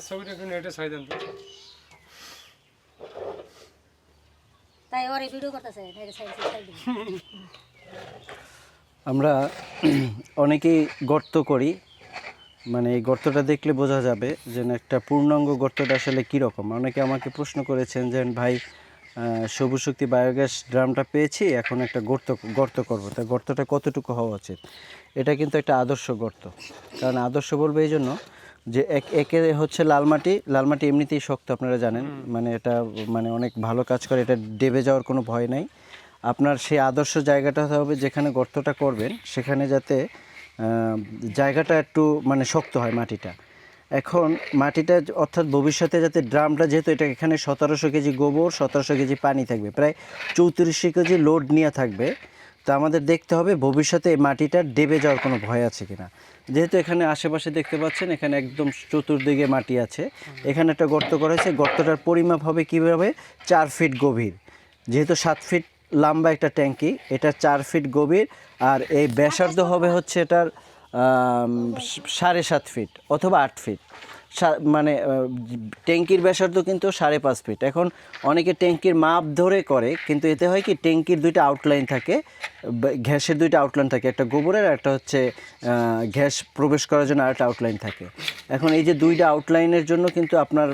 ছবিটা একটু নেটে ছাই দেন তো। তাই ওরে ভিডিও করতেছে আমরা অনেকেই গর্ত করি, মানে এই গর্তটা দেখলে বোঝা যাবে যে একটা পূর্ণাঙ্গ গর্তটা আসলে কীরকম। অনেকে আমাকে প্রশ্ন করেছেন যে ভাই সবুজ শক্তি বায়োগ্যাস ড্রামটা পেয়েছি, এখন একটা গর্ত করবো, তা গর্তটা কতটুকু হওয়া উচিত? এটা কিন্তু একটা আদর্শ গর্ত। কারণ আদর্শ বলবো এই জন্য যে একে হচ্ছে লাল মাটি এমনিতেই শক্ত, আপনারা জানেন, মানে এটা মানে অনেক ভালো কাজ করে, এটা ডেবে যাওয়ার কোনো ভয় নাই। আপনার সেই আদর্শ জায়গাটা হবে যেখানে গর্তটা করবেন সেখানে যাতে জায়গাটা একটু মানে শক্ত হয় মাটিটা। এখন মাটিটা অর্থাৎ ভবিষ্যতে যাতে ড্রামটা, যেহেতু এটা এখানে 1700 কেজি গোবর, 1700 কেজি পানি থাকবে, প্রায় 3400 কেজি লোড নিয়ে থাকবে। তো আমাদের দেখতে হবে ভবিষ্যতে এই মাটিটা ডেবে যাওয়ার কোনো ভয় আছে কিনা। যেহেতু এখানে আশেপাশে দেখতে পাচ্ছেন এখানে একদম চতুর্দিকে মাটি আছে, এখানে একটা গর্ত করা হয়েছে। গর্তটার পরিমাপ হবে কীভাবে? 4 ফিট গভীর। যেহেতু 7 ফিট লম্বা একটা ট্যাঙ্কি, এটা 4 ফিট গভীর। আর এই ব্যাসার্ধ হবে হচ্ছে এটার 7.5 ফিট অথবা 8 ফিট। মানে ট্যাঙ্কির ব্যাসার্ধ কিন্তু 5.5 ফিট। এখন অনেকে ট্যাঙ্কির মাপ ধরে করে, কিন্তু এতে হয় কি ট্যাঙ্কির দুইটা আউটলাইন থাকে, গ্যাসের দুইটা আউটলাইন থাকে, একটা গোবরের একটা হচ্ছে গ্যাস প্রবেশ করার জন্য আরেকটা আউটলাইন থাকে। এখন এই যে দুইটা আউটলাইনের জন্য কিন্তু আপনার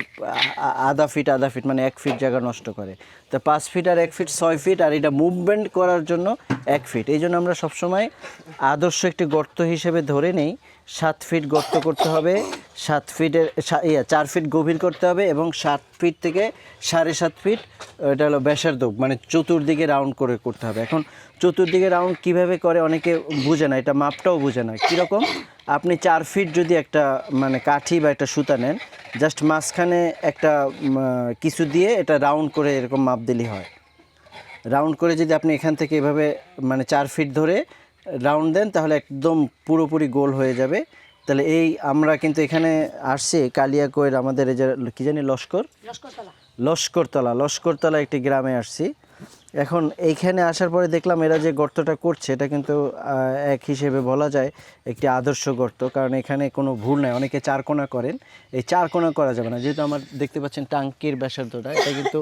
আধা ফিট মানে 1 ফিট জায়গা নষ্ট করে। তো 5 ফিট আর 1 ফিট 6 ফিট, আর এটা মুভমেন্ট করার জন্য 1 ফিট। এই জন্য আমরা সবসময় আদর্শ একটি গর্ত হিসেবে ধরে নেই 7 ফিট গর্ত করতে হবে, 7 ফিটের 4 ফিট গভীর করতে হবে, এবং 7 ফিট থেকে 7.5 ফিট এটা হলো ব্যাসার্ধ, মানে চতুর্দিকে রাউন্ড করে করতে হবে। এখন চতুর্দিকে রাউন্ড কিভাবে করে অনেকে বুঝে না, এটা মাপটাও বুঝে না। কীরকম? আপনি 4 ফিট যদি একটা মানে কাঠি বা একটা সুতা নেন, জাস্ট মাঝখানে একটা কিছু দিয়ে এটা রাউন্ড করে এরকম মাপ দিলেই হয়। রাউন্ড করে যদি আপনি এখান থেকে এভাবে মানে 4 ফিট ধরে রাউন্ড দেন তাহলে একদম পুরোপুরি গোল হয়ে যাবে। তাহলে এই আমরা কিন্তু এখানে আসছি কালিয়াকৈর, আমাদের এই যে কী জানি লস্করতলা একটি গ্রামে আসছি। এখন এইখানে আসার পরে দেখলাম এরা যে গর্তটা করছে এটা কিন্তু এক হিসেবে বলা যায় একটি আদর্শ গর্ত, কারণ এখানে কোনো ভুল নাই। অনেকে 4 কোণা করেন, এই 4 কোণা করা যাবে না। যেহেতু আমার দেখতে পাচ্ছেন টাঙ্কির ব্যাসার্ধটা এটা কিন্তু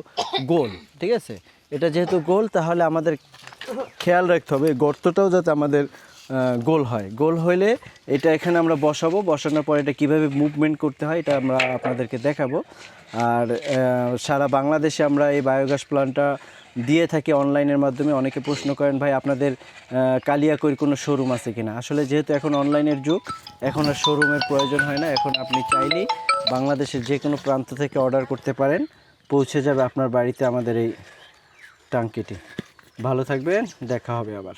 গোল, ঠিক আছে? এটা যেহেতু গোল, তাহলে আমাদের খেয়াল রাখতে হবে গর্তটাও যাতে আমাদের গোল হয়। গোল হইলে এটা এখানে আমরা বসানোর পর এটা কীভাবে মুভমেন্ট করতে হয় এটা আমরা আপনাদেরকে দেখাবো। আর সারা বাংলাদেশে আমরা এই বায়োগ্যাস প্ল্যান্টটা দিয়ে থাকি অনলাইনের মাধ্যমে। অনেকে প্রশ্ন করেন ভাই আপনাদের কালিয়াকৈর কোনো শোরুম আছে কিনা। আসলে যেহেতু এখন অনলাইনের যুগ, এখন আর শোরুমের প্রয়োজন হয় না। এখন আপনি চাইলেই বাংলাদেশের যে কোনো প্রান্ত থেকে অর্ডার করতে পারেন, পৌঁছে যাবে আপনার বাড়িতে আমাদের এই টাঙ্কিটি। ভালো থাকবেন, দেখা হবে আবার।